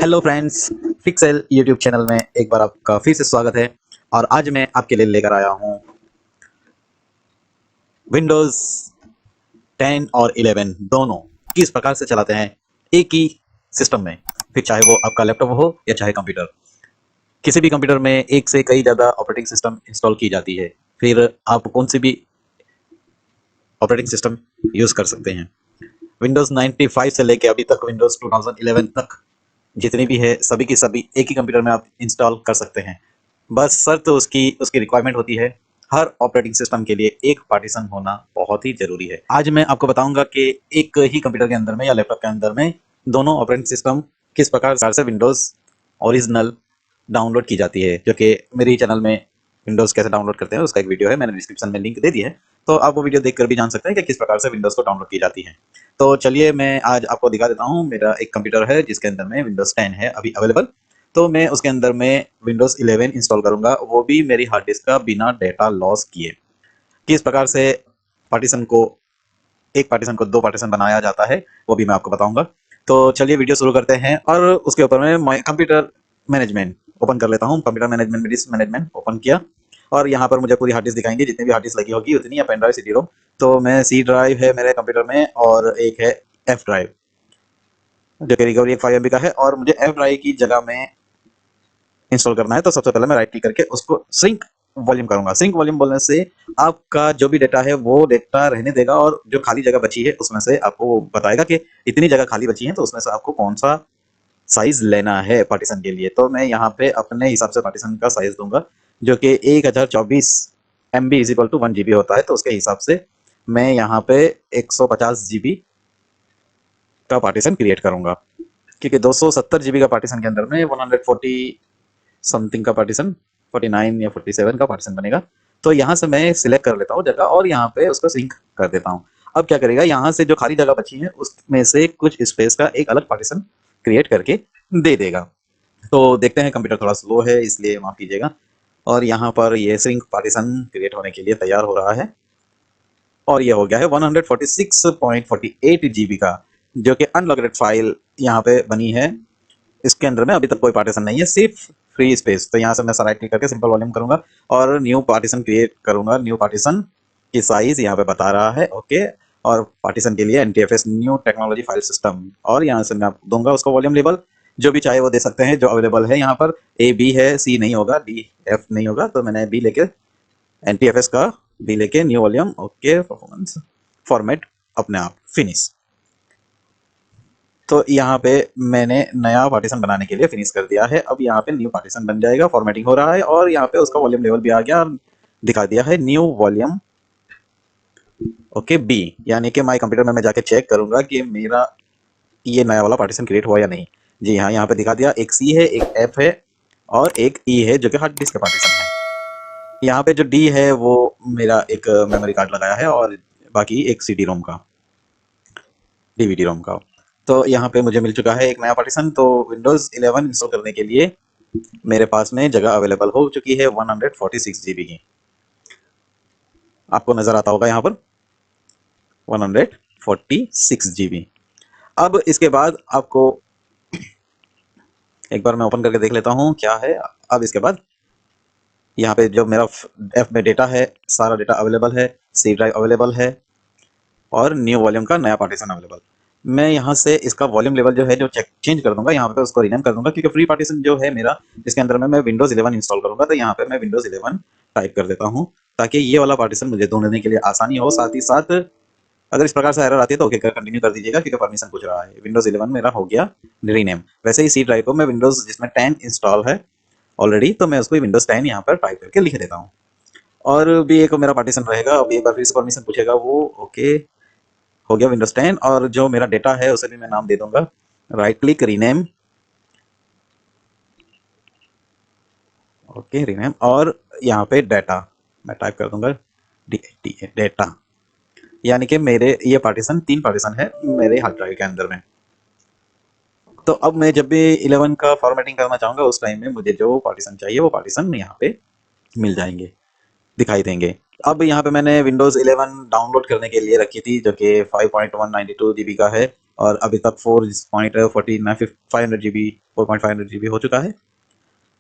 Hello friends, pixel YouTube channel में एक बार आपका फिर से स्वागत है। और आज मैं आपके लिए लेकर आया हूँ विंडोज़ 10 और 11 दोनों किस प्रकार से चलाते हैं एक ही सिस्टम में। फिर चाहे वो आपका लैपटॉप हो या चाहे कंप्यूटर, किसी भी कंप्यूटर में एक से कई ज़्यादा ऑपरेटिंग सिस्टम इंस्टॉल की जाती है। फिर आप कौन सी भी ऑपरेटिंग सिस्टम यूज़ कर सकते हैं। विंडोज़ 95 से लेके अभी तक विंडोज़ 2011 तक जितनी भी है सभी की सभी एक ही कंप्यूटर में आप इंस्टॉल कर सकते हैं। बस शर्त उसकी उसकी रिक्वायरमेंट होती है, हर ऑपरेटिंग सिस्टम के लिए एक पार्टीशन होना बहुत ही जरूरी है। आज मैं आपको बताऊंगा कि एक ही कंप्यूटर के अंदर में या लैपटॉप के अंदर में दोनों ऑपरेटिंग सिस्टम किस प्रकार से विंडोज ओरिजिनल डाउनलोड की जाती है, जो कि मेरे चैनल में विंडोज कैसे डाउनलोड करते हैं उसका एक वीडियो है, मैंने डिस्क्रिप्शन में लिंक दे दी है। तो आप वो वीडियो देखकर भी जान सकते हैं कि किस प्रकार से विंडोज को डाउनलोड की जाती है। तो चलिए मैं आज आपको दिखा देता हूँ। मेरा एक कंप्यूटर है जिसके अंदर में विंडोज 10 है अभी अवेलेबल। तो मैं उसके अंदर में विंडोज 11 इंस्टॉल करूंगा, वो भी मेरी हार्ड डिस्क का बिना डेटा लॉस किए। किस प्रकार से पार्टीशन को एक पार्टीशन को दो पार्टीशन बनाया जाता है वो भी मैं आपको बताऊंगा। तो चलिए वीडियो शुरू करते हैं। और उसके ऊपर मैं कंप्यूटर मैनेजमेंट ओपन कर लेता हूँ। कंप्यूटर मैनेजमेंट में डिस्क मैनेजमेंट ओपन किया और यहाँ पर मुझे पूरी हार्ड डिस्क दिखाएंगे, जितनी भी हार्ड डिस्क लगी होगी उतनी, या पेन ड्राइव CD रोम। तो मैं सी ड्राइव है मेरे कंप्यूटर में और एक है एफ ड्राइव, जो कि रिकवरी 5 MB का है। और मुझे एफ ड्राइव की जगह में इंस्टॉल करना है, तो सबसे पहले मैं राइट क्लिक करके उसको श्रिंक वॉल्यूम करूंगा। श्रिंक वॉल्यूम बोलने से आपका जो भी डेटा है वो डेटा रहने देगा, और जो खाली जगह बची है उसमें से आपको वो बताएगा कि इतनी जगह खाली बची है, तो उसमें से आपको कौन सा साइज लेना है पार्टीशन के लिए। तो मैं यहाँ पे अपने हिसाब से पार्टीशन का साइज दूंगा, जो कि 1024 MB is equal to 1 GB होता है। तो उसके हिसाब से मैं यहाँ पे 150 GB का पार्टीशन क्रिएट करूंगा, क्योंकि 270 GB का पार्टीशन के अंदर में 140 समथिंग का पार्टीशन, 49 या 47 का पार्टीशन बनेगा। तो यहाँ से मैं सिलेक्ट कर लेता हूँ जगह और यहाँ पे उसको सिंक कर देता हूँ। अब क्या करेगा, यहाँ से जो खाली जगह बची है उसमें से कुछ स्पेस का एक अलग पार्टीशन क्रिएट करके दे देगा। तो देखते हैं, कंप्यूटर थोड़ा स्लो है इसलिए माफ कीजिएगा। और यहाँ पर ये सिंक पार्टीशन क्रिएट होने के लिए तैयार हो रहा है, और ये हो गया है 146.48 GB का, जो कि अनलॉक्ड फाइल यहाँ पे बनी है। इसके अंदर में अभी तक कोई पार्टीशन नहीं है, सिर्फ फ्री स्पेस। तो यहाँ से मैं राइट क्लिक करके सिंपल वॉल्यूम करूंगा और न्यू पार्टीशन क्रिएट करूंगा। न्यू पार्टीशन की साइज यहाँ पे बता रहा है, ओके। और पार्टीशन के लिए NTFS new technology file system, और यहाँ से मैं आप दूंगा उसको वॉल्यूम लेवल, जो भी चाहे वो दे सकते हैं। जो अवेलेबल है यहाँ पर A B है, C नहीं होगा, D F नहीं होगा, तो मैंने B लेके NTFS का B लेके new volume, okay. Performance format अपने आप फिनिश। तो यहाँ पे मैंने नया पार्टीशन बनाने के लिए फिनिश कर दिया है। अब यहाँ पे न्यू पार्टीशन बन जाएगा, फॉर्मेटिंग हो रहा है, और यहाँ पे उसका वॉल्यूम लेवल भी आ गया और दिखा दिया है न्यू वॉल्यूम, ओके B। यानी कि माई कंप्यूटर में मैं जाके चेक करूंगा कि मेरा ये नया वाला पार्टीशन क्रिएट हुआ या नहीं। जी हाँ, यहाँ पे दिखा दिया, एक C है, एक F है और एक E है, जो कि हार्ड डिस्क का पार्टीशन है। यहाँ पे जो D है वो मेरा एक मेमोरी कार्ड लगाया है, और बाकी एक CD रोम का, DVD रोम का। तो यहाँ पे मुझे मिल चुका है एक नया पार्टीशन। तो विंडोज 11 इंस्टॉल करने के लिए मेरे पास में जगह अवेलेबल हो चुकी है 146 GB की। आपको नजर आता होगा यहाँ पर 146 GB। अब इसके बाद आपको एक बार मैं ओपन करके देख लेता हूँ क्या है। अब इसके बाद यहाँ पे जो मेरा एफ में डेटा है, सारा डेटा अवेलेबल है, C ड्राइव अवेलेबल है, और न्यू वॉल्यूम का नया पार्टीशन अवेलेबल। मैं यहाँ से इसका वॉल्यूम लेवल जो है जो चेंज कर दूंगा, यहाँ पे उसको रीनेम कर दूंगा, क्योंकि फ्री पार्टीशन जो है मेरा, इसके अंदर में मैं विंडोज 11 इंस्टॉल करूंगा। तो यहाँ पे मैं विंडोज 11 टाइप कर देता हूँ, ताकि ये वाला पार्टीशन मुझे ढूंढने के लिए आसानी हो। साथ ही साथ अगर इस प्रकार से एरर आती है तो ओके कंटिन्यू कर दीजिएगा, क्योंकि परमिशन पूछ रहा है। विंडोज 11 मेरा हो गया रीनेम। वैसे ही C ड्राइव को मैं विंडोज जिसमें 10 इंस्टॉल है ऑलरेडी, तो मैं उसको विंडोज 10 यहाँ पर टाइप करके लिख देता हूँ। और भी एक मेरा पार्टीशन रहेगा, अब एक बार फिर से परमिशन पूछेगा वो, ओके। हो गया विंडोज 10, और जो मेरा डेटा है उसे भी मैं नाम दे दूंगा, right click rename, okay rename. और यहाँ पे डाटा मैं टाइप कर दूंगा डेटा। यानी कि मेरे ये पार्टीशन 3 पार्टीशन है मेरे हार्ड ड्राइव के अंदर में। तो अब मैं जब भी 11 का फॉर्मेटिंग करना चाहूंगा उस टाइम में मुझे जो पार्टीशन चाहिए वो पार्टीशन यहाँ पे मिल जाएंगे, दिखाई देंगे। अब यहाँ पे मैंने विंडोज 11 डाउनलोड करने के लिए रखी थी, जो कि 5.192 GB का है, और अभी तक 4.49 GB 4.5 GB हो चुका है।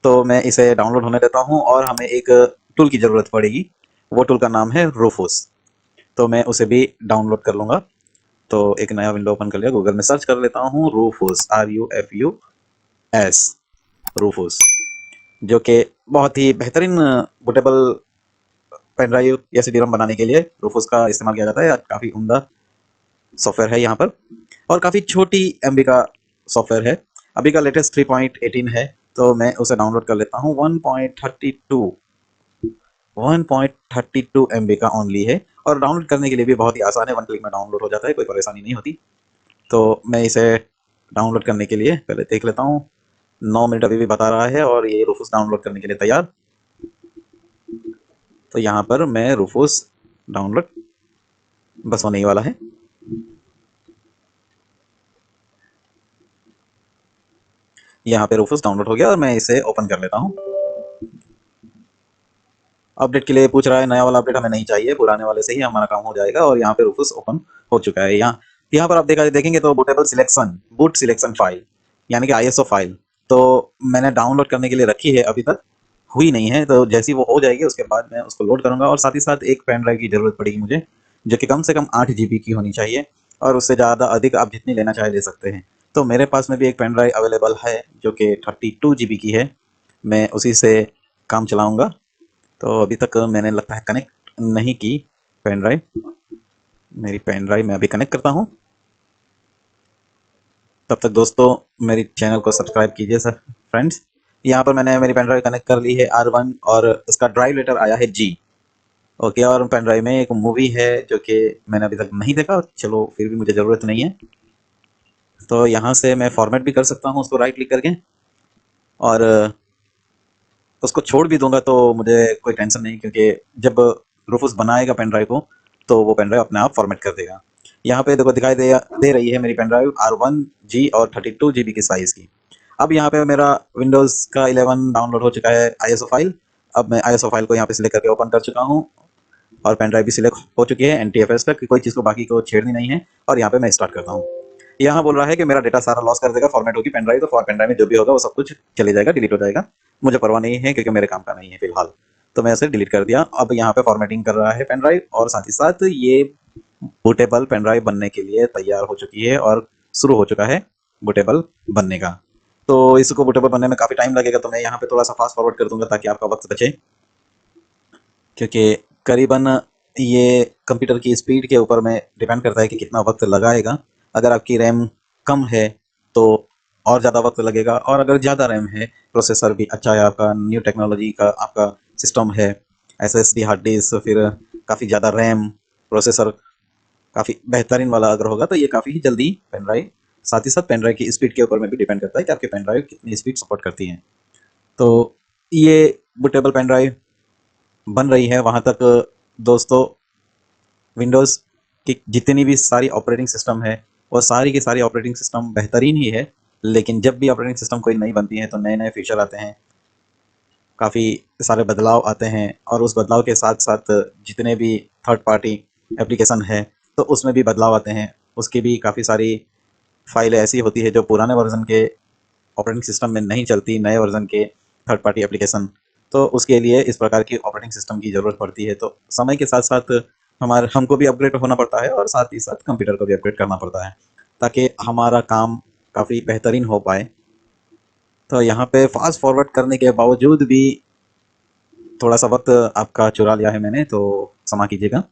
तो मैं इसे डाउनलोड होने देता हूँ और हमें एक टूल की ज़रूरत पड़ेगी। वो टूल का नाम है रूफूस। तो मैं उसे भी डाउनलोड कर लूँगा। तो एक नया विंडो ओपन कर लिया, गूगल में सर्च कर लेता हूँ रूफूस, RUFUS, रूफूस, जो कि बहुत ही बेहतरीन बूटेबल पेन ड्राइव या CD-ROM बनाने के लिए रूफूस का इस्तेमाल किया जाता है। काफ़ी उम्दा सॉफ्टवेयर है यहाँ पर और काफ़ी छोटी MB का सॉफ्टवेयर है। अभी का लेटेस्ट 3.18 है, तो मैं उसे डाउनलोड कर लेता हूँ। 1.32 MB का ओनली है और डाउनलोड करने के लिए भी बहुत ही आसान है। 1 क्लिक में डाउनलोड हो जाता है, कोई परेशानी नहीं होती। तो मैं इसे डाउनलोड करने के लिए पहले देख लेता हूँ। 9 मिनट अभी भी बता रहा है और ये रूफूस डाउनलोड करने के लिए तैयार। तो यहाँ पर मैं रूफूस डाउनलोड बस होने ही वाला है। यहाँ पे रूफूस डाउनलोड हो गया और मैं इसे ओपन कर लेता हूँ। अपडेट के लिए पूछ रहा है, नया वाला अपडेट हमें नहीं चाहिए, पुराने वाले से ही हमारा काम हो जाएगा। और यहाँ पे रूफूस ओपन हो चुका है। यहाँ पर आप देखेंगे तो bootable selection, boot selection file, यानी कि ISO फाइल तो मैंने डाउनलोड करने के लिए रखी है, अभी तक हुई नहीं है। तो जैसी वो हो जाएगी उसके बाद मैं उसको लोड करूंगा। और साथ ही साथ एक पेन ड्राइव की जरूरत पड़ेगी मुझे, जो कि कम से कम 8 GB की होनी चाहिए और उससे ज़्यादा अधिक आप जितनी लेना चाहे ले सकते हैं। तो मेरे पास में भी एक पेन ड्राइव अवेलेबल है जो कि 32 GB की है। मैं उसी से काम चलाऊंगा। तो अभी तक मैंने लगता है कनेक्ट नहीं की पेन ड्राइव। मेरी पेन ड्राइव मैं अभी कनेक्ट करता हूँ। तब तक दोस्तों मेरी चैनल को सब्सक्राइब कीजिए सर फ्रेंड्स। यहाँ पर मैंने मेरी पेन ड्राइव कनेक्ट कर ली है R1 और इसका ड्राइव लेटर आया है G। ओके, और पेन ड्राइव में एक मूवी है जो कि मैंने अभी तक नहीं देखा, चलो फिर भी मुझे ज़रूरत नहीं है। तो यहाँ से मैं फॉर्मेट भी कर सकता हूँ उसको राइट क्लिक करके, और उसको छोड़ भी दूंगा तो मुझे कोई टेंशन नहीं, क्योंकि जब रूफूस बनाएगा पेन ड्राइव को तो वो पेन ड्राइव अपने आप फॉर्मेट कर देगा। यहाँ पे देखो दिखाई दे रही है मेरी पेन ड्राइव R1G और 32 GB की साइज़ की। अब यहाँ पे मेरा विंडोज़ का 11 डाउनलोड हो चुका है ISO फाइल। अब मैं ISO फाइल को यहाँ पे सिलेक्ट करके ओपन कर चुका हूँ और पेन ड्राइव भी सिलेक्ट हो चुकी है NTFS तक, कोई चीज़ को बाकी को छेड़नी नहीं है। और यहाँ पे मैं स्टार्ट करता हूँ। यहाँ बोल रहा है कि मेरा डेटा सारा लॉस कर देगा, फॉर्मेट होगी पेन ड्राइव, तो पेन ड्राइव में जो भी होगा वो सब कुछ चले जाएगा, डिलीट हो जाएगा। मुझे परवाह नहीं है क्योंकि मेरे काम का नहीं है फिलहाल। तो मैं इसे डिलीट कर दिया। अब यहाँ पे फॉर्मेटिंग कर रहा है पेन ड्राइव और साथ ही साथ ये बूटेबल पेन ड्राइव बनने के लिए तैयार हो चुकी है और शुरू हो चुका है बूटेबल बनने का। तो इसको बूटेबल बनने में काफ़ी टाइम लगेगा, तो मैं यहाँ पे थोड़ा सा फास्ट फॉरवर्ड कर दूंगा ताकि आपका वक्त बचे, क्योंकि करीबन ये कंप्यूटर की स्पीड के ऊपर में डिपेंड करता है कि कितना वक्त लगाएगा। अगर आपकी रैम कम है तो और ज़्यादा वक्त लगेगा, और अगर ज़्यादा रैम है, प्रोसेसर भी अच्छा है आपका, न्यू टेक्नोलॉजी का आपका सिस्टम है, SSD हार्ड डिस्क, फिर काफ़ी ज़्यादा रैम, प्रोसेसर काफ़ी बेहतरीन वाला अगर होगा तो ये काफ़ी जल्दी पेन ड्राइव, साथ ही साथ पेन ड्राइव की स्पीड के ऊपर में भी डिपेंड करता है कि आपकी पेन ड्राइव कितनी स्पीड सपोर्ट करती है। तो ये बूटेबल पेन ड्राइव बन रही है। वहाँ तक दोस्तों विंडोज़ की जितनी भी सारी ऑपरेटिंग सिस्टम है वो सारी की सारी ऑपरेटिंग सिस्टम बेहतरीन ही है, लेकिन जब भी ऑपरेटिंग सिस्टम कोई नई बनती है तो नए नए फीचर आते हैं, काफ़ी सारे बदलाव आते हैं, और उस बदलाव के साथ साथ जितने भी थर्ड पार्टी एप्लीकेशन है तो उसमें भी बदलाव आते हैं। उसकी भी काफ़ी सारी फाइलें ऐसी होती है जो पुराने वर्जन के ऑपरेटिंग सिस्टम में नहीं चलती, नए वर्जन के थर्ड पार्टी एप्लीकेशन। तो उसके लिए इस प्रकार की ऑपरेटिंग सिस्टम की ज़रूरत पड़ती है। तो समय के साथ साथ हमारे हमको भी अपग्रेड होना पड़ता है और साथ ही साथ कंप्यूटर को भी अपग्रेड करना पड़ता है ताकि हमारा काम काफ़ी बेहतरीन हो पाए। तो यहाँ पे फास्ट फॉरवर्ड करने के बावजूद भी थोड़ा सा वक्त आपका चुरा लिया है मैंने, तो क्षमा कीजिएगा।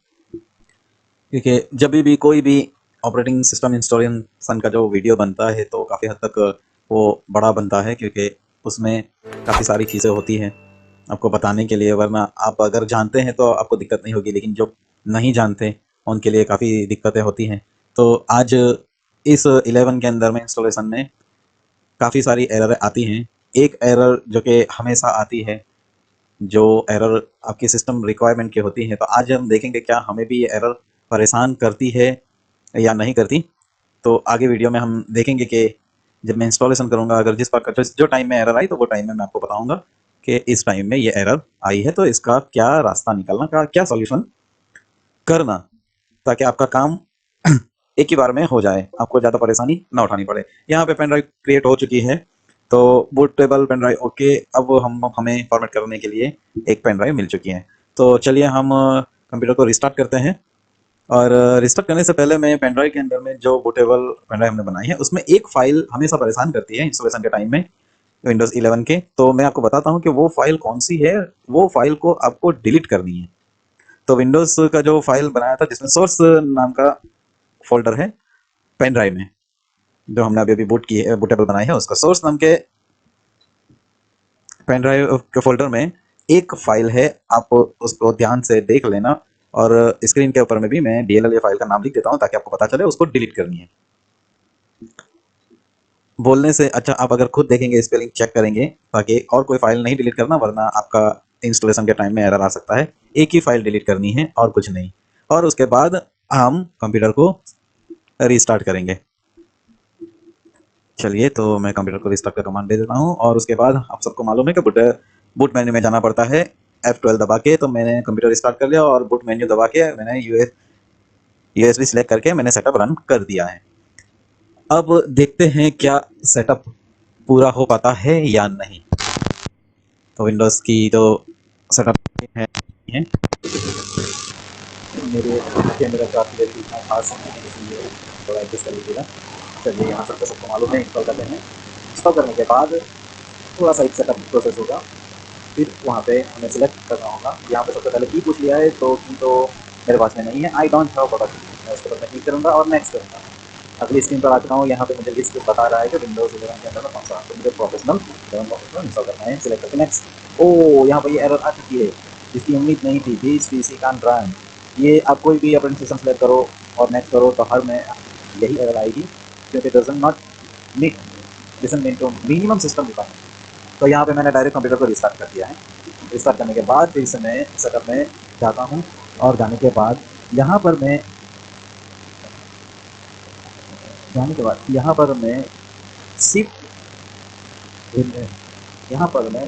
क्योंकि जब भी कोई भी ऑपरेटिंग सिस्टम इंस्टॉलेशन का जो वीडियो बनता है तो काफ़ी हद तक वो बड़ा बनता है, क्योंकि उसमें काफ़ी सारी चीज़ें होती हैं आपको बताने के लिए, वरना आप अगर जानते हैं तो आपको दिक्कत नहीं होगी, लेकिन जो नहीं जानते उनके लिए काफ़ी दिक्कतें होती हैं। तो आज इस 11 के अंदर में इंस्टॉलेशन में काफ़ी सारी एरर आती हैं। एक एरर जो कि हमेशा आती है, जो एरर आपकी सिस्टम रिक्वायरमेंट की होती है, तो आज हम देखेंगे क्या हमें भी ये एरर परेशान करती है या नहीं करती। तो आगे वीडियो में हम देखेंगे कि जब मैं इंस्टॉलेशन करूंगा, अगर जिस प्रकार जो टाइम में एरर आई तो वो टाइम में मैं आपको बताऊंगा कि इस टाइम में ये एरर आई है, तो इसका क्या रास्ता निकालना, का क्या सॉल्यूशन करना, ताकि आपका काम एक ही बार में हो जाए, आपको ज़्यादा परेशानी ना उठानी पड़े। यहाँ पे पेन ड्राइव क्रिएट हो चुकी है, तो बूटेबल पेन ड्राइव ओके। अब हमें फॉर्मेट करने के लिए एक पेन ड्राइव मिल चुकी है। तो चलिए हम कंप्यूटर को रिस्टार्ट करते हैं। और रिस्टार्ट करने से पहले मैं पेन ड्राइव के अंदर में जो बूटेबल पेन ड्राइव हमने बनाई है उसमें एक फाइल हमेशा परेशान करती है इंस्टॉलेशन के टाइम में, विंडोज़ 11 के। तो मैं आपको बताता हूँ कि वो फाइल कौन सी है। वो फाइल को आपको डिलीट करनी है। तो विंडोज़ का जो फाइल बनाया था जिसमें सोर्स नाम का फोल्डर है पेन ड्राइव में, जो हमने अभी अभी बूट की है, बूटेबल बनाई है, उसका सोर्स नाम के पेन ड्राइव के फोल्डर में एक फाइल है। आप उसको ध्यान से देख लेना। और स्क्रीन के ऊपर में भी मैं DLL फाइल का नाम लिख देता हूँ ताकि आपको पता चले उसको डिलीट करनी है। बोलने से अच्छा आप अगर खुद देखेंगे, स्पेलिंग चेक करेंगे, ताकि और कोई फाइल नहीं डिलीट करना, वरना आपका इंस्टॉलेशन के टाइम में एरर आ सकता है। एक ही फाइल डिलीट करनी है और कुछ नहीं। और उसके बाद हम कंप्यूटर को रीस्टार्ट करेंगे। चलिए, तो मैं कंप्यूटर को रिस्टार्ट का कमांड दे देता हूँ। और उसके बाद आप सबको मालूम है कि बूट मेन्यू में जाना पड़ता है F12 दबा के। तो मैंने कंप्यूटर स्टार्ट कर लिया और बूट मेन्यू दबा के मैंने USB सिलेक्ट करके मैंने सेटअप रन कर दिया है। अब देखते हैं क्या सेटअप पूरा हो पाता है या नहीं। तो विंडोज़ की तो सेटअप है मेरे कैमरा काफ़ी इतना खास नहीं है, इसलिए थोड़ा एडजस्ट कर लीजिएगा। चलिए, यहाँ सबको मालूम है, इंस्टॉल करते हैं। इंस्टॉल करने के बाद थोड़ा सा एक सेटअप प्रोसेस होगा, फिर वहाँ पे हमें सिलेक्ट करना होगा। यहाँ पे सबसे पहले की पूछ लिया है, तो की तो मेरे पास में नहीं है, आई डोंट हैव प्रोडक्ट। मैं उसके बाद मैं क्लिक करूँगा और नेक्स्ट करूँगा। अगली स्क्रीन पर आ चुका हूँ। यहाँ पे मुझे लिस्ट बता रहा है कि विंडोज़ 11 के अंदर में कौन सा, तो मुझे प्रोफेशनल इंस्टॉल करना है। सिलेक्ट करके नेक्स्ट। ओह, यहाँ पर ये एरर आ चुकी है, जिसकी उम्मीद नहीं थी। This PC can't run. ये आप कोई भी ऑपरेटिंग सिस्टम सेलेक्ट करो और नेक्स्ट करो तो हर में यही एरर आएगी, क्योंकि doesn't not meet listen mean to minimum system requirement. तो यहाँ पे मैंने डायरेक्ट कंप्यूटर को रिस्टार्ट कर दिया है। रिस्टार्ट करने के बाद फिर से मैं सेटअप में जाता हूँ। और जाने के बाद यहाँ पर मैं शिफ्ट यहाँ पर मैं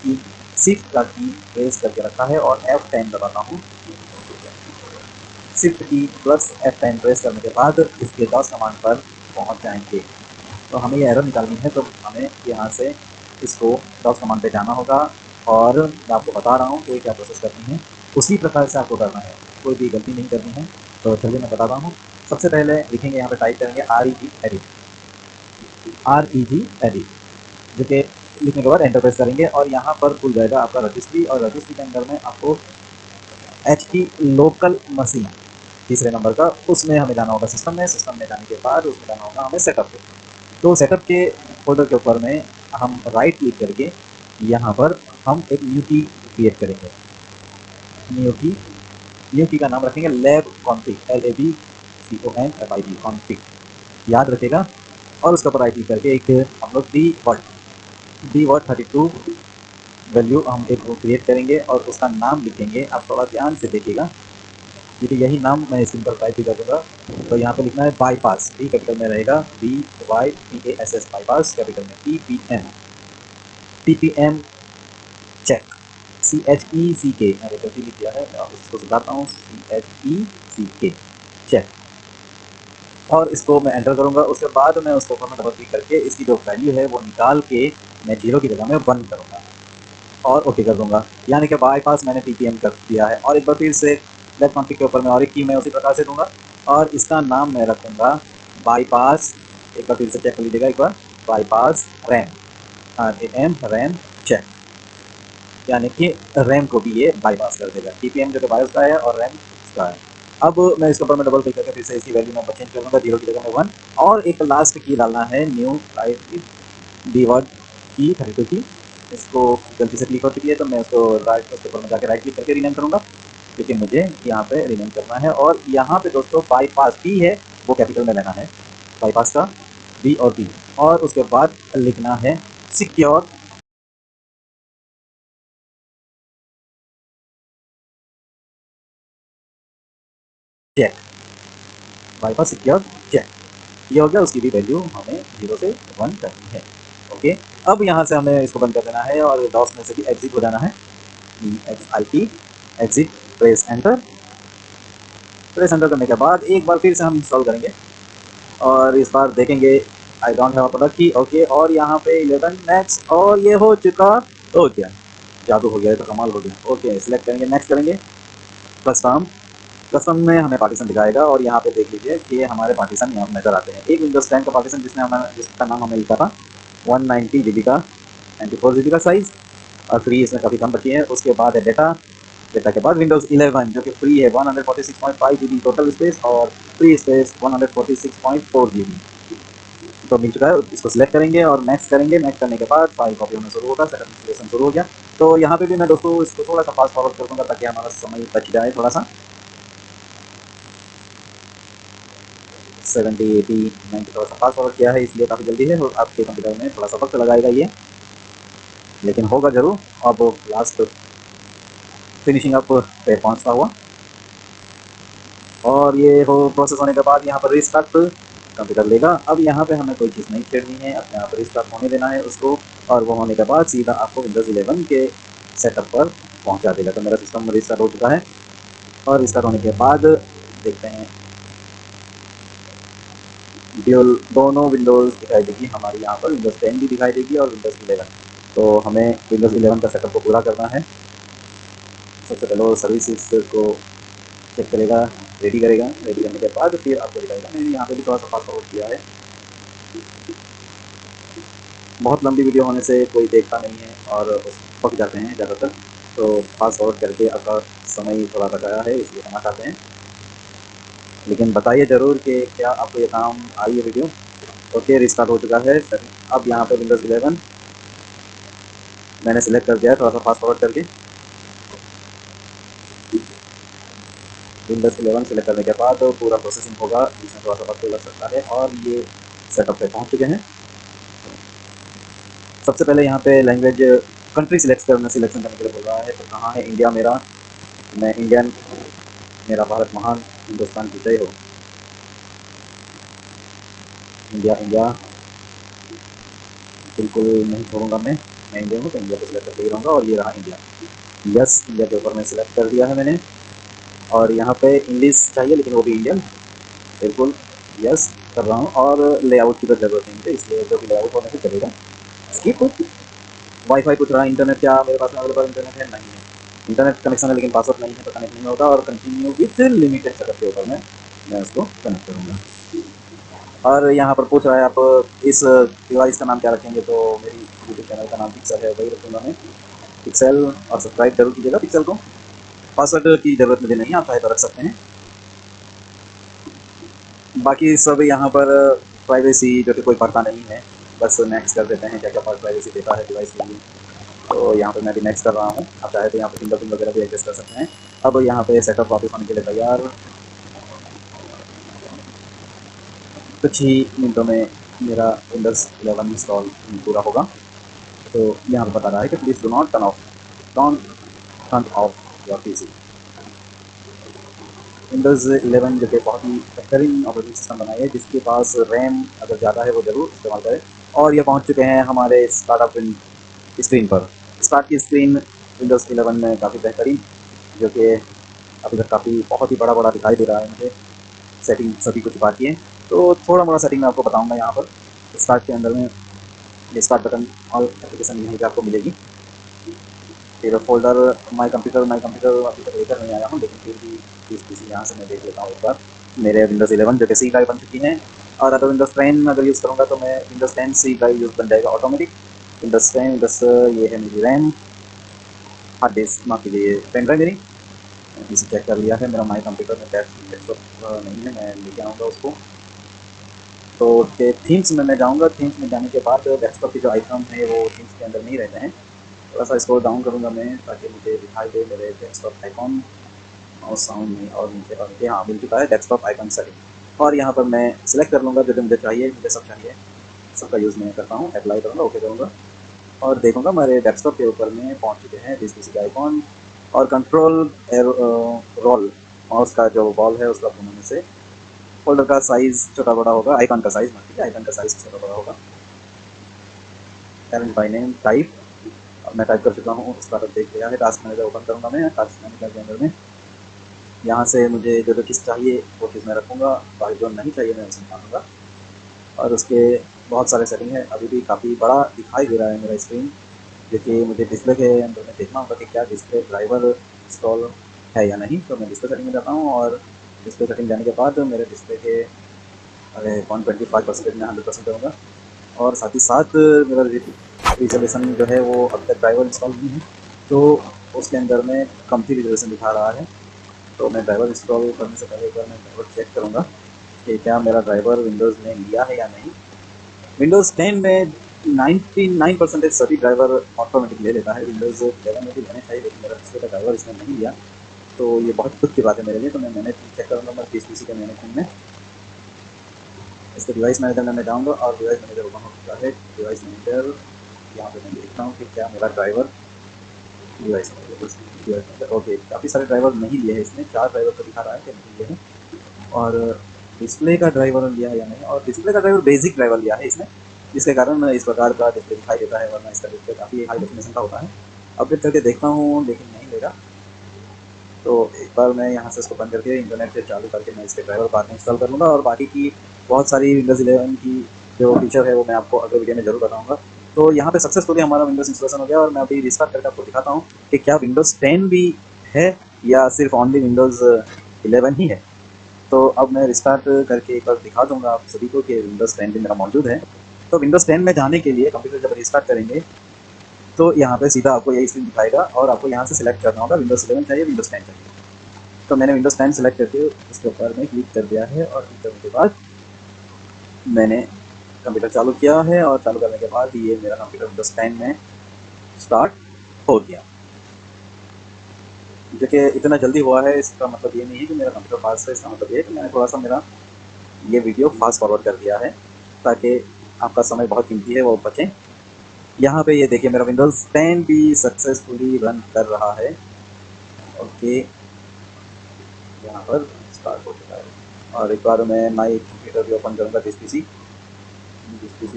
की शिफ्ट का की प्रेस करके रखा है और F10 दबाता हूँ। शिफ्ट की प्लस F10 प्रेस करने के बाद इसके 10 कमांड पर पहुँच जाएंगे। तो हमें ये एरर निकालनी है, तो हमें यहाँ से इसको 10 कमांड पे जाना होगा। और मैं आपको बता रहा हूँ कि क्या प्रोसेस करनी है, उसी प्रकार से आपको करना है, कोई भी गलती नहीं करनी है। तो चलिए मैं बताता हूँ। सबसे पहले लिखेंगे, यहाँ पे टाइप करेंगे REG एडिट, जो कि लिखने के बाद एंटर प्रेस करेंगे और यहाँ पर खुल जाएगा आपका रजिस्ट्री। और रजिस्ट्री के अंदर में आपको HP लोकल मशीन तीसरे नंबर का, उसमें हमें जाना होगा सिस्टम में। सिस्टम में जाने के बाद उसमें जाना होगा हमें सेटअप पे। तो सेटअप के फोल्डर के ऊपर में हम राइट क्लिक करके यहाँ पर हम एक न्यू की क्रिएट करेंगे। न्यू की का नाम रखेंगे लैब कॉन्फिग, LABCONFIG कॉन्फिग, याद रखेगा। और उसके ऊपर राइट क्लिक करके एक हम लोग डी वर्ड 32 वैल्यू हम एक क्रिएट करेंगे और उसका नाम लिखेंगे। आप थोड़ा ध्यान से देखिएगा, क्योंकि यही नाम मैं स्क्रीन पर टाइप भी कर दूँगा। तो यहाँ पे लिखना है बाईपास, बी कैपिटल में रहेगा, BYPASS बाईपास, कैपिटल में TPM चेक, CHECK, मैंने गलती लिख दिया है, उसको सुधारता हूँ, CHECK चेक। और इसको मैं एंटर करूँगा। उसके बाद मैं उसको ऊपर में डबल क्लिक करके इसकी जो वैल्यू है वो निकाल के मैं 0 की जगह में 1 करूँगा और ओके कर दूँगा। यानी कि बाईपास मैंने TPM कर दिया है। और एक बार फिर से लेफ्ट कॉन्फिग के ऊपर में और एक की मैं उसी प्रकार से दूँगा और इसका नाम मैं रखूँगा बाईपास। एक बार फिर से चेक कर लीजिएगा, एक बार bypass RAM, RAM RAM check, यानी कि रैम को भी ये बाईपास कर देगा। TPM जो कि बायोस का है और रैम इसका है। अब मैं इसके ऊपर में डबल क्लिक करके फिर से इसकी वैल्यू मैं चेंज कर दूँगा 0 की जगह में 1। और एक लास्ट की डालना है, न्यू राइट की डी वर्ड की 32 की। इसको गलती से क्लिक हो चुकी है, तो मैं उसको राइट उसके ऊपर में जाकर राइट क्लिक करके रीनेम करूँगा, लेकिन मुझे यहाँ पे रीनेम करना है। और यहाँ पे दोस्तों बाईपास बी है वो कैपिटल में लेना है, बाईपास का बी और बी। और उसके बाद लिखना है secure check, bypass secure check. ये हो गया। उसकी भी वैल्यू हमें 0 से 1 करनी है। ओके, अब यहाँ से हमें इसको बंद कर देना है और डॉस में से भी एग्जिट हो जाना है। EXIT exit, press enter. Press enter करने के बाद एक बार फिर से हम इंस्टॉल करेंगे और इस बार देखेंगे I don't have a product की, ओके, और यहाँ पे 11 नेक्स्ट, और ये हो चुका, हो गया, जादू हो गया, ये तो कमाल हो गया। ओके, सिलेक्ट करेंगे, नेक्स्ट करेंगे, कस्टम। कस्टम में हमें पार्टीशन दिखाएगा और यहाँ पे देख लीजिए कि हमारे पार्टीशन यहाँ पर नजर आते हैं। एक विंडोज 10 का पार्टीशन जिसका नाम हमें लिखा था 190 GB का, 94 GB का साइज, और फ्री इसमें काफ़ी कम बची है। उसके बाद है डेटा, डेटा के बाद विंडोज 11 जो कि फ्री है 146.5 GB टोटल स्पेस और फ्री स्पेस 146.4 GB। तो मिल चुका है, इसको सिलेक्ट करेंगे और नेक्स्ट करेंगे। नेक्स्ट करने के बाद फाइल कॉपी होना शुरू होगा, सेटअप इंस्टॉलेशन शुरू हो गया। तो यहाँ पे भी मैं दोस्तों इसको थोड़ा सा फास्ट फॉरवर्ड कर दूंगा ताकि हमारा समय बच जाए थोड़ा सा। 70, 80, 90 थोड़ा सा फास्ट फॉरवर्ड किया है इसलिए काफ़ी जल्दी है, और आपके कंप्यूटर में थोड़ा सा वक्त लगाएगा ये, लेकिन होगा जरूर। अब लास्ट फिनिशिंग अप पे पहुँचता हुआ, और ये हो प्रोसेस होने के बाद यहाँ पर रिस्टार्ट कंप्यूटर लेगा। अब यहाँ पे हमें कोई चीज़ नहीं छेड़नी है, अपने यहाँ पर रिस्टार्ट होने देना है उसको, और वो होने के बाद सीधा आपको विंडोज़ 11 के सेटअप पर पहुँचा देगा। तो मेरा सिस्टम रिस्टार्ट हो चुका है, और रिस्टार्ट होने के बाद देखते हैं ड्यूल दोनों विंडोज़ दिखाई देगी हमारी, यहाँ पर विंडोज़ 10 भी दिखाई देगी और विंडोज़ 11। तो हमें विंडोज़ 11 का सेटअप को पूरा करना है। सबसे पहले वो सर्विसेज को चेक करेगा, रेडी करेगा, रेडी करने के बाद फिर आपको दिखाएगा। मैंने यहाँ पे भी थोड़ा सा फास्ट फॉरवर्ड किया है, बहुत लंबी वीडियो होने से कोई देखता नहीं है और पक जाते हैं ज़्यादातर, तो फास्ट फॉरवर्ड करके आपका समय थोड़ा बचाया है इसलिए क्षमा चाहते हैं। लेकिन बताइए ज़रूर कि क्या आपको ये काम आई है वीडियो। ओके, रिस्टार्ट हो चुका है। अब यहाँ पे विंडोज़ 11 मैंने सिलेक्ट कर दिया है थोड़ा सा फास्ट फॉरवर्ड करके। विंडोज़ 11 सेलेक्ट करने के बाद पूरा प्रोसेसिंग होगा, इसमें थोड़ा सा वक्त लग सकता है, और ये सेटअप पे पहुँच चुके हैं। सबसे पहले यहाँ पे लैंग्वेज कंट्री सिलेक्शन करने के लिए बोल रहा है। तो कहाँ है इंडिया मेरा, मैं इंडियन, मेरा भारत महान, हिंदुस्तान की जय हो। इंडिया, इंडिया बिल्कुल नहीं छोड़ूंगा मैं इंडिया हूँ, तो इंडिया को सिलेक्ट करके ही रहूँगा, और ये रहा इंडिया। यस, इंडिया के ऊपर मैं सिलेक्ट कर दिया है मैंने, और यहाँ पे इंग्लिश चाहिए लेकिन वो भी इंडियन, बिल्कुल यस कर रहा हूँ। और लेआउट की तो ज़रूरत नहीं है, इसलिए जो भी लेआउट होने से चलेगा। स्किप, वाईफाई पूछ रहा है, इंटरनेट क्या मेरे पास में अवेलेबल इंटरनेट है? नहीं है, इंटरनेट कनेक्शन है लेकिन पासवर्ड नहीं है तो कनेक्ट नहीं होगा, और कंटिन्यू विथ लिमिटेड सेटअप के ऊपर मैं उसको कनेक्ट करूँगा। और यहाँ पर पूछ रहा है आप इस डिवाइस का नाम क्या रखेंगे, तो मेरी यूट्यूब चैनल का नाम पिक्सल है, वही रखूँगा मैं, पिक्सल, और सब्सक्राइब जरूर कीजिएगा पिक्सल को। पासवर्ड की ज़रूरत मुझे नहीं है, आप चाहे तो रख सकते हैं। बाकी सब यहाँ पर प्राइवेसी जो कि कोई पढ़ता नहीं है, बस नेक्स्ट कर देते हैं, क्या क्या प्राइवेसी देता है डिवाइस के लिए। तो यहाँ पे मैं भी नेक्स्ट कर रहा हूँ। आप चाहे तो यहाँ पे फिंगरप्रिंट वगैरह भी एडजस्ट कर सकते हैं। अब यहाँ पे सेटअप वापस होने के लिए तैयार, कुछ ही मिनटों में मेरा विंडोज़ 11 इंस्टॉल पूरा होगा। तो यहाँ पर बता रहा है कि please do not don't turn off your PC. Windows 11 जो कि बहुत ही बेहतरीन ऑपरेटिंग सिस्टम बनाई है, जिसके पास रैम अगर ज़्यादा है वो ज़रूर इस्तेमाल करें। और ये पहुँच चुके हैं हमारे स्टार्टअप स्क्रीन पर। स्टार्ट की स्क्रीन विंडोज़ 11 में काफ़ी बेहतरीन, जो कि अभी तक काफ़ी बहुत ही बड़ा दिखाई दे रहा है मुझे। सेटिंग सभी कुछ बाकी है, तो थोड़ा मोड़ा सेटिंग मैं आपको बताऊंगा। यहाँ पर स्टार्ट के अंदर में ये स्टार्ट बटन, ऑल एप्लीकेशन यहीं पे आपको मिलेगी। फिर फोल्डर माई कंप्यूटर अभी तक लेकर नहीं आया हूँ, लेकिन फिर भी इस पीसी यहाँ से मैं देख लेता हूँ एक बार। मेरे विंडोज़ 11 जो कि सी ड्राइव बन चुकी है, और अगर विंडोज़ 10 अगर यूज़ करूँगा तो मैं विंडोज़ 10 सी ड्राइव यूज़ बन जाएगा ऑटोमेटिक। विंडोज़ 10 विंडोज़, ये है मेरी रैम, हार्ड डिस्क, माफ़ कीजिए, ये पेन ड्राइव मेरी, इसे चेक कर लिया है। मेरा माई कंप्यूटर में डेस्कटॉप नहीं है, मैं लेके आऊँगा उसको। तो के थीम्स में मैं जाऊँगा, थीम्स में जाने के बाद डेस्कटॉप के जो आइकन है वो थीम्स के अंदर नहीं रहते हैं। थोड़ा सा स्क्रॉल डाउन करूँगा मैं ताकि मुझे दिखाई दे मेरे डेस्कटॉप आइकॉन, और साउंड में, और नीचे हाँ मिल चुका है डेस्कटॉप आइकन सेटिंग। और यहाँ पर मैं सिलेक्ट कर लूँगा जो जो मुझे चाहिए, मुझे सब चाहिए, सबका यूज़ मैं करता हूँ। अप्लाई करूँगा, ओके करूँगा, और देखूँगा मेरे डेस्कटॉप के ऊपर में पहुँच चुके हैं दिस पीसी का आइकॉन, और कंट्रोल रोल माउस का जो बॉल है उसका घुमाने से फोल्डर का साइज़ छोटा बड़ा होगा, आइकन का साइज़, ठीक है, आइकन का साइज़ छोटा बड़ा होगा। एरन बाय नेम टाइप, अब मैं टाइप कर चुका हूँ, उसका देख लिया है। टास्क मैनेजर ओपन करूँगा मैं, टास्क मैनेजर के अंदर में यहाँ से मुझे जो किस चाहिए वो किस में रखूँगा, और जो नहीं चाहिए मैं उसे निकालूँगा। और उसके बहुत सारे सेटिंग है, अभी भी काफ़ी बड़ा दिखाई दे रहा है मेरा स्क्रीन, क्योंकि मुझे डिस्प्ले के अंदर में देखना होगा कि क्या डिस्प्ले ड्राइवर इंस्टॉल है या नहीं। तो मैं डिस्प्ले सेटिंग में जाता हूँ और डिस्प्ले सेटिंग जाने के बाद मेरे डिस्प्ले के 125% मैं 100% करूँगा। और साथ ही साथ मेरा रिजोल्यूशन जो है वो अभी तक ड्राइवर इंस्टॉल नहीं है, तो उसके अंदर में कम ही रिजोल्यूशन दिखा रहा है। तो मैं ड्राइवर इंस्टॉल करने से पहले एक बार मैं ड्राइवर चेक करूँगा कि क्या मेरा ड्राइवर विंडोज़ ने लिया है या नहीं। विंडोज़ 10 में 99% सभी ड्राइवर ऑटोमेटिक ले लेता है। विंडोज़ 11 में भी लेने चाहिए, लेकिन मेरा पिछले का ड्राइवर इसने नहीं लिया, तो ये बहुत दुख की बात है मेरे लिए। तो मैं मैनेज चेक करूँगा मैं पीसी के मैनेजमेंट में। इसके डिवाइस मैनेजर में मैं जाऊँगा और डिवाइस मैनेजर ओपन हो चुका है। डिवाइस मैनेजर यहाँ पे मैं देखता हूँ कि क्या मेरा ड्राइवर डिवाइस मैनेजर ओके, काफ़ी सारे ड्राइवर नहीं लिए हैं इसने, 4 ड्राइवर तो दिखा रहा है कि नहीं लिए हैं। और डिस्प्ले का ड्राइवर लिया है या नहीं, और डिस्प्ले का ड्राइवर बेसिक ड्राइवर लिया है इसने, जिसके कारण इस प्रकार का डिस्प्ले दिखाई देता है, वरना इसका डिस्प्ले काफ़ी हाई डेफिनेशन का होता है। अपडेट करके देखता हूँ लेकिन नहीं ले रहा। तो एक बार मैं यहाँ से इसको बंद करके इंटरनेट से चालू करके मैं इसके ड्राइवर बाद में इंस्टॉल कर लूँगा, और बाकी की बहुत सारी विंडोज़ 11 की जो फीचर है वो मैं आपको अगले वीडियो में ज़रूर बताऊँगा। तो यहाँ पे सक्सेसफुली हमारा विंडोज़ इंस्टॉलेशन हो गया, और मैं अभी रिस्टार्ट करके आपको दिखाता हूँ कि क्या विंडोज़ 10 भी है या सिर्फ ओनली विंडोज़ 11 ही है। तो अब मैं रिस्टार्ट करके एक बार दिखा दूँगा आप सभी को कि विंडोज़ 10 भी मेरा मौजूद है। तो विंडोज़ 10 में जाने के लिए कंप्यूटर जब रिस्टार्ट करेंगे तो यहाँ पे सीधा आपको यही स्क्रीन दिखाएगा, और आपको यहाँ से सिलेक्ट करना होगा विंडोज़ 11 चाहिए, विंडोज़ 10 चाहिए। तो मैंने विंडोज़ 10 सेलेक्ट करके उसके ऊपर में क्लिक कर दिया है, और क्लिक करने के बाद मैंने कंप्यूटर चालू किया है, और चालू करने के बाद ये मेरा कंप्यूटर विंडोज़ 10 में स्टार्ट हो गया। जो कि इतना जल्दी हुआ है इसका मतलब ये नहीं है कि मेरा कंप्यूटर फास्ट है, इसका मतलब ये है कि मैंने थोड़ा सा मेरा ये वीडियो फास्ट फॉरवर्ड कर दिया है, ताकि आपका समय बहुत कीमती है वो बचे। यहाँ पे ये देखिए मेरा विंडोज़ 10 भी सक्सेसफुली रन कर रहा है। ओके, यहाँ पर स्टार्ट हो चुका है, और एक बार मैं माई कंप्यूटर भी ओपन करूँगा, this PC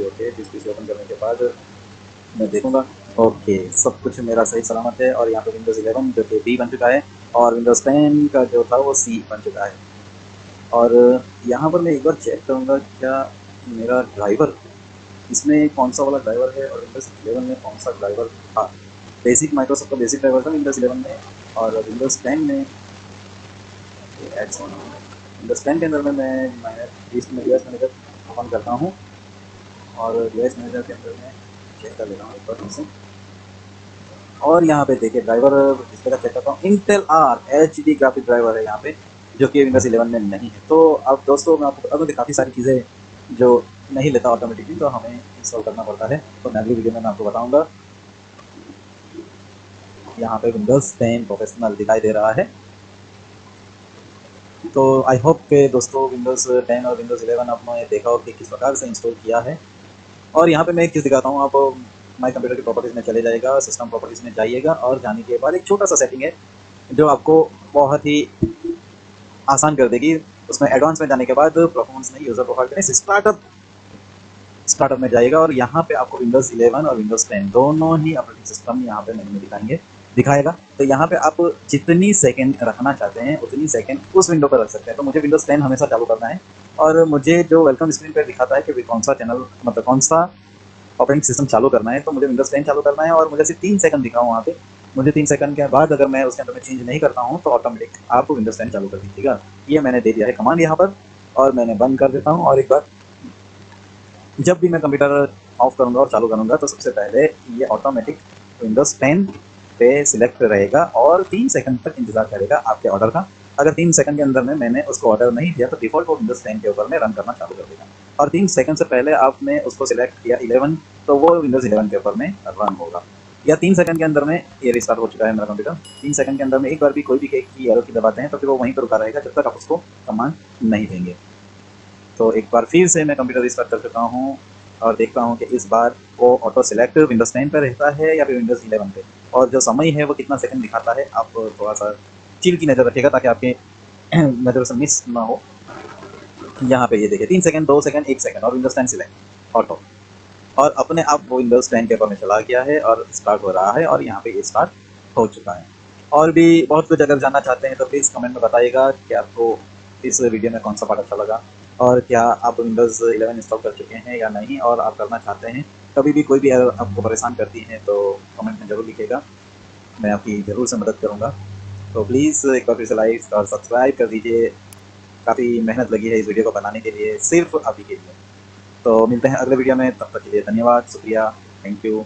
okay. This PC open करने के बाद मैं देखूँगा ओके, सब कुछ मेरा सही सलामत है, और यहाँ पे विंडोज़ 11 जो कि बी बन चुका है, और विंडोज़ 10 का जो था वो सी बन चुका है। और यहाँ पर मैं एक बार चेक करूँगा क्या मेरा ड्राइवर इसमें कौन सा वाला ड्राइवर है, और विंडोज़ 11 में कौन सा ड्राइवर था। बेसिक माइक्रोसॉफ्ट का बेसिक ड्राइवर था विंडोज़ 11 में, और विंडोज़ 10 में एड्स होना है। विंडोज़ 10 के अंदर में मैं डिवाइस मैनेजर ओपन करता हूँ, और डिवाइस मैनेजर के अंदर में चेक कर लेता हूँ एक बार से। और यहाँ पे देखिए ड्राइवर डिस्प्ले का चेक करता हूँ, Intel R HD graphic driver है यहाँ पे, जो कि विंडोज़ 11 में नहीं है। तो अब दोस्तों मैं आपको बता दूँ कि काफ़ी सारी चीज़ें जो नहीं लेता ऑटोमेटिकली, तो हमें इंस्टॉल करना पड़ता है। तो मैं अगली वीडियो में मैं आपको बताऊँगा। यहाँ पे विंडोज़ 10 प्रोफेशनल दिखाई दे रहा है। तो आई होप के दोस्तों विंडोज़ 10 और विंडोज़ 11 आपने देखा हो कि किस प्रकार से इंस्टॉल किया है। और यहाँ पे मैं एक चीज़ दिखाता हूँ, आप माई कंप्यूटर की प्रॉपर्टीज़ में चले जाइएगा, सिस्टम प्रॉपर्टीज़ में जाइएगा, और जाने के बाद एक छोटा सा सेटिंग है जो आपको बहुत ही आसान कर देगी। उसमें एडवांस में जाने के बाद परफॉर्मेंस नहीं, यूज़र प्रोफाइल करें, स्टार्टअप में जाइएगा, और यहाँ पे आपको विंडोज़ 11 और विंडोज़ 10 दोनों ही ऑपरेटिंग सिस्टम यहाँ पे मेन्यू में दिखाएगा। तो यहाँ पे आप जितनी सेकंड रखना चाहते हैं उतनी सेकंड उस विंडो पर रख सकते हैं। तो मुझे विंडोज़ 10 हमेशा चालू करना है, और मुझे जो वेलकम स्क्रीन पर दिखाता है कि कौन सा चैनल मतलब कौन सा ऑपरेटिंग सिस्टम चालू करना है, तो मुझे विंडोज़ 10 चालू करना है, और मुझे सिर्फ 3 सेकंड दिखा वहाँ पे। मुझे 3 सेकंड के बाद अगर मैं उसके अंदर में चेंज नहीं करता हूँ तो ऑटोमेटिक आपको विंडोज़ 10 चालू कर दीजिएगा। ये मैंने दे दिया है कमांड यहाँ पर, और मैंने बंद कर देता हूँ। और एक बार जब भी मैं कंप्यूटर ऑफ करूँगा और चालू करूँगा तो सबसे पहले ये ऑटोमेटिक विंडोज़ 10 पे सिलेक्ट रहेगा, और 3 सेकंड तक इंतजार करेगा आपके ऑर्डर का। अगर 3 सेकंड के अंदर में मैंने उसको ऑर्डर नहीं दिया तो डिफ़ॉल्ट वो विंडोज़ 10 के ऊपर में रन करना चालू कर देगा, और 3 सेकंड से पहले आपने उसको सिलेक्ट किया 11 तो वो विंडोज़ 11 के ऊपर में रन होगा। या 3 सेकंड के अंदर में ये रिस्टार्ट हो चुका है मेरा कंप्यूटर। 3 सेकंड के अंदर में एक बार भी कोई भी की एरो की दबाते हैं तो फिर वो वहीं पर रुका रहेगा जब तक आप उसको कमांड नहीं देंगे। तो एक बार फिर से मैं कंप्यूटर रिस्टार्ट कर चुका हूँ, और देखता हूँ कि इस बार वो ऑटो सेलेक्ट विंडोज़ 10 पे रहता है या फिर विंडोज़ 11 पे, और जो समय है वो कितना सेकंड दिखाता है। आप थोड़ा सा चिल की नज़र रखिएगा ताकि आपके नज़र से मिस ना हो। यहाँ पे ये देखिए 3 सेकंड, 2 सेकंड, 1 सेकंड, और विंडोज़ 10 सिलेक्ट ऑटो, और अपने आप वो विंडोज़ 10 के ऊपर में चला गया है और स्टार्ट हो रहा है, और यहाँ पे ये स्टार्ट हो चुका है। और भी बहुत कुछ अगर जानना चाहते हैं तो प्लीज़ कमेंट में बताइएगा कि आपको इस वीडियो में कौन सा पार्ट अच्छा लगा और क्या आप विंडोज़ 11 इंस्टॉल कर चुके हैं या नहीं और आप करना चाहते हैं। कभी भी कोई भी एरर आपको परेशान करती है तो कमेंट में ज़रूर लिखिएगा, मैं आपकी ज़रूर से मदद करूँगा। तो प्लीज़ एक बार फिर से लाइक और सब्सक्राइब कर दीजिए, काफ़ी मेहनत लगी है इस वीडियो को बनाने के लिए, सिर्फ़ आप ही के लिए। तो मिलते हैं अगले वीडियो में, तब तक के लिए धन्यवाद, शुक्रिया, थैंक यू।